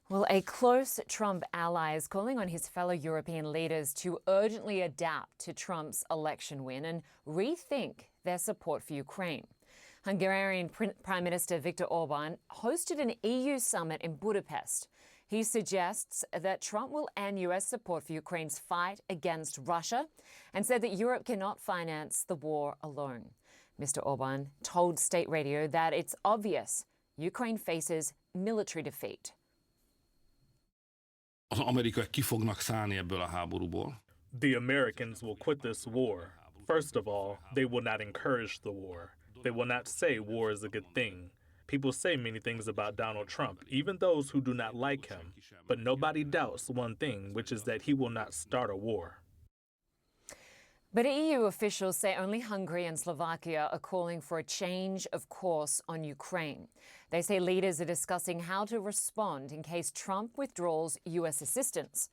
Well, a close Trump ally is calling on his fellow European leaders to urgently adapt to Trump's election win and rethink their support for Ukraine. Hungarian Prime Minister Viktor Orban hosted an EU summit in Budapest. He suggests that Trump will end US support for Ukraine's fight against Russia and said that Europe cannot finance the war alone. Mr. Orban told state radio that it's obvious Ukraine faces military defeat. Az amerikaiak ki fognak szállni ebből a háborúból. The Americans will quit this war. First of all, they will not encourage the war. They will not say war is a good thing. People say many things about Donald Trump, even those who do not like him. But nobody doubts one thing, which is that he will not start a war. But EU officials say only Hungary and Slovakia are calling for a change of course on Ukraine. They say leaders are discussing how to respond in case Trump withdraws US assistance.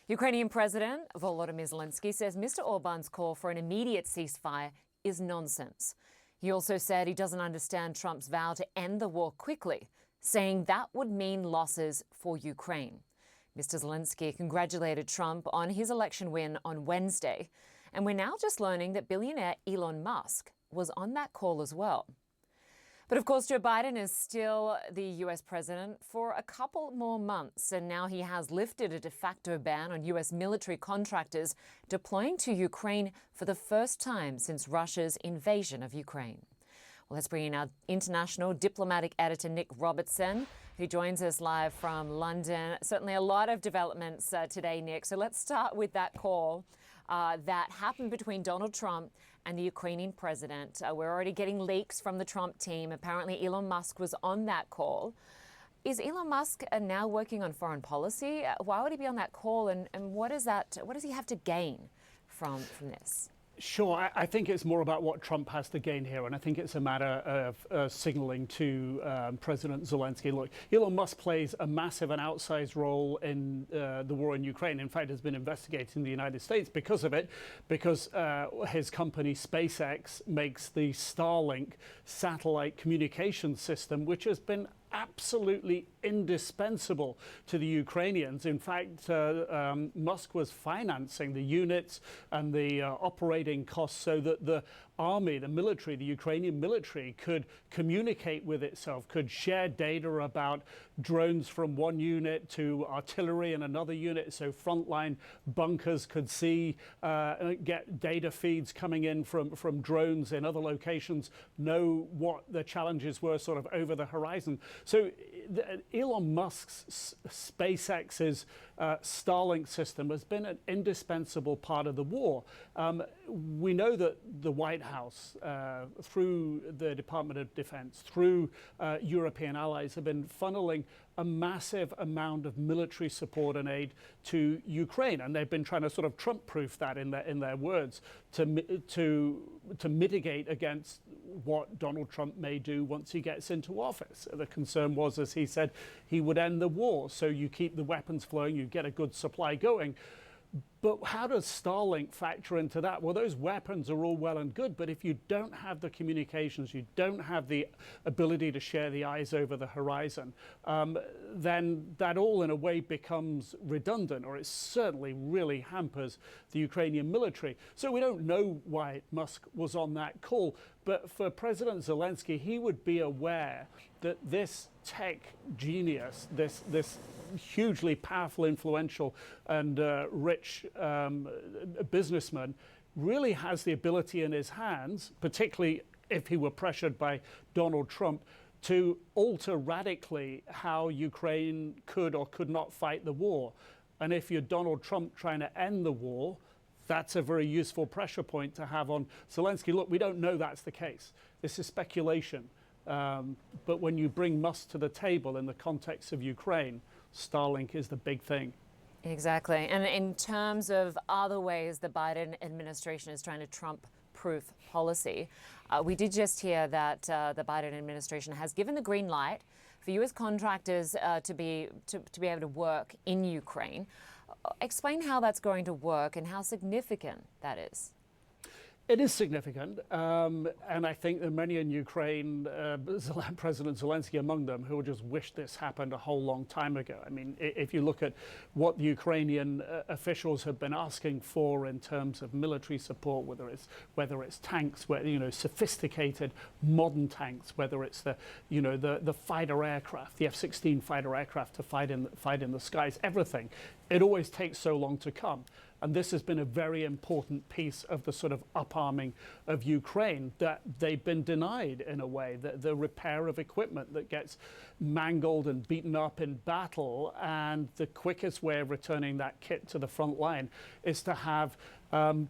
Ukrainian President Volodymyr Zelensky says Mr. Orban's call for an immediate ceasefire is nonsense. He also said he doesn't understand Trump's vow to end the war quickly, saying that would mean losses for Ukraine. Mr. Zelensky congratulated Trump on his election win on Wednesday. And we're now just learning that billionaire Elon Musk was on that call as well. But of course, Joe Biden is still the US president for a couple more months, and now he has lifted a de facto ban on US military contractors deploying to Ukraine for the first time since Russia's invasion of Ukraine. Well, let's bring in our international diplomatic editor, Nick Robertson, who joins us live from London. Certainly a lot of developments today, Nick. So let's start with that call that happened between Donald Trump and the Ukrainian president. We're already getting leaks from the Trump team. Apparently, Elon Musk was on that call. Is Elon Musk now working on foreign policy? Why would he be on that call? And what does he have to gain from this? Sure, I think it's more about what Trump has to gain here, and I think it's a matter of signaling to President Zelensky. Look, Elon Musk plays a massive and outsized role in the war in Ukraine. In fact, has been investigated in the United States because of it, because his company SpaceX makes the Starlink satellite communication system, which has been absolutely indispensable to the Ukrainians. In fact, Musk was financing the units and the operating costs so that the army, the military, the Ukrainian military could communicate with itself, could share data about drones from one unit to artillery in another unit, so frontline bunkers could see, get data feeds coming in from drones in other locations, know what the challenges were sort of over the horizon. So Elon Musk's SpaceX's Starlink system has been an indispensable part of the war. We know that the White House, through the Department of Defense, through European allies, have been funneling a massive amount of military support and aid to Ukraine, and they've been trying to sort of Trump-proof that in their words to mitigate against what Donald Trump may do once he gets into office. The concern was, as he said, he would end the war, so you keep the weapons flowing, you get a good supply going. But how does Starlink factor into that? Well, those weapons are all well and good, but if you don't have the communications, you don't have the ability to share the eyes over the horizon, then that all in a way becomes redundant, or it certainly really hampers the Ukrainian military. So we don't know why Musk was on that call, but for President Zelensky, he would be aware that this tech genius, this hugely powerful, influential, and rich businessman really has the ability in his hands, particularly if he were pressured by Donald Trump, to alter radically how Ukraine could or could not fight the war. And if you're Donald Trump trying to end the war, that's a very useful pressure point to have on Zelensky. Look, we don't know that's the case. This is speculation. But when you bring Musk to the table in the context of Ukraine, Starlink is the big thing. Exactly. And in terms of other ways the Biden administration is trying to Trump-proof policy, we did just hear that the Biden administration has given the green light for U.S. contractors to be able to work in Ukraine. Explain how that's going to work and how significant that is. It is significant, and I think there are many in Ukraine, President Zelensky among them, who just wish this happened a whole long time ago. I mean, if you look at what the Ukrainian officials have been asking for in terms of military support, whether it's tanks, sophisticated modern tanks, whether it's the fighter aircraft, the F-16 fighter aircraft to fight in the skies, everything, it always takes so long to come. And this has been a very important piece of the sort of up-arming of Ukraine that they've been denied in a way, the repair of equipment that gets mangled and beaten up in battle. And the quickest way of returning that kit to the front line is to have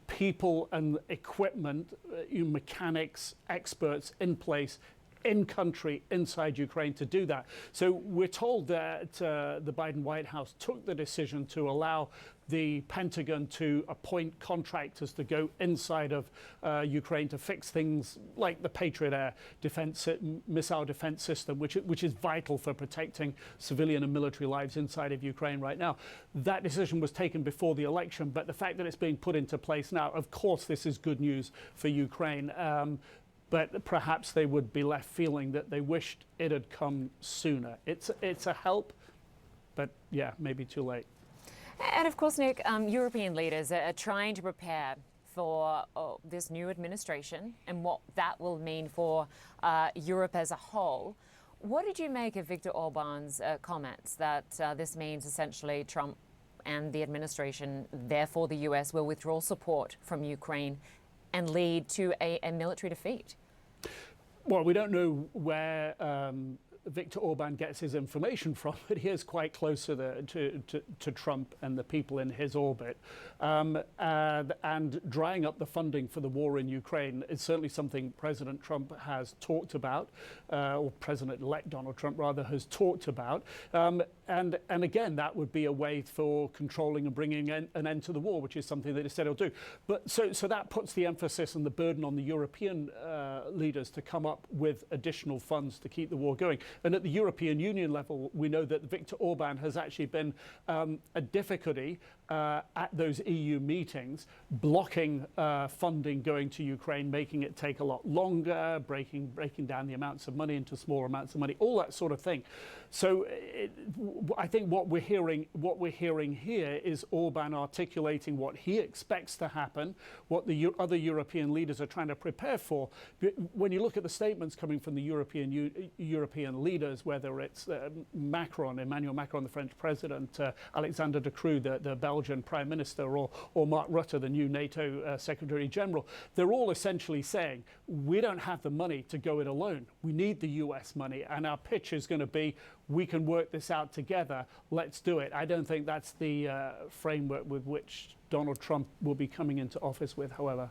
people and equipment, mechanics, experts in place in country, inside Ukraine to do that. So we're told that the Biden White House took the decision to allow the Pentagon to appoint contractors to go inside of Ukraine to fix things like the Patriot Air missile defense system, which is vital for protecting civilian and military lives inside of Ukraine right now. That decision was taken before the election, but the fact that it's being put into place now, of course, this is good news for Ukraine. But perhaps they would be left feeling that they wished it had come sooner. It's a help, but yeah, maybe too late. And of course, Nick, European leaders are trying to prepare for this new administration and what that will mean for Europe as a whole. What did you make of Viktor Orban's comments that this means essentially Trump and the administration, therefore the US, will withdraw support from Ukraine and lead to a military defeat? Well, we don't know where Viktor Orban gets his information from, but he is quite close to Trump and the people in his orbit. And drying up the funding for the war in Ukraine is certainly something President Trump has talked about, or President-elect Donald Trump, rather, has talked about. And again, that would be a way for controlling and bringing an end to the war, which is something that he said he'll do. But so that puts the emphasis and the burden on the European leaders to come up with additional funds to keep the war going. And at the European Union level, we know that Viktor Orban has actually been a difficulty at those EU meetings, blocking funding going to Ukraine, making it take a lot longer, breaking down the amounts of money into smaller amounts of money, all that sort of thing. So I think what we're hearing here is Orban articulating what he expects to happen, what the other European leaders are trying to prepare for. When you look at the statements coming from the European leaders, whether it's Emmanuel Macron, the French president, Alexander De Croo, the Belgian prime minister, or Mark Rutte, the new NATO secretary general, they're all essentially saying, we don't have the money to go it alone. We need the US money, and our pitch is going to be, we can work this out together. Let's do it. I don't think that's the framework with which Donald Trump will be coming into office with, however.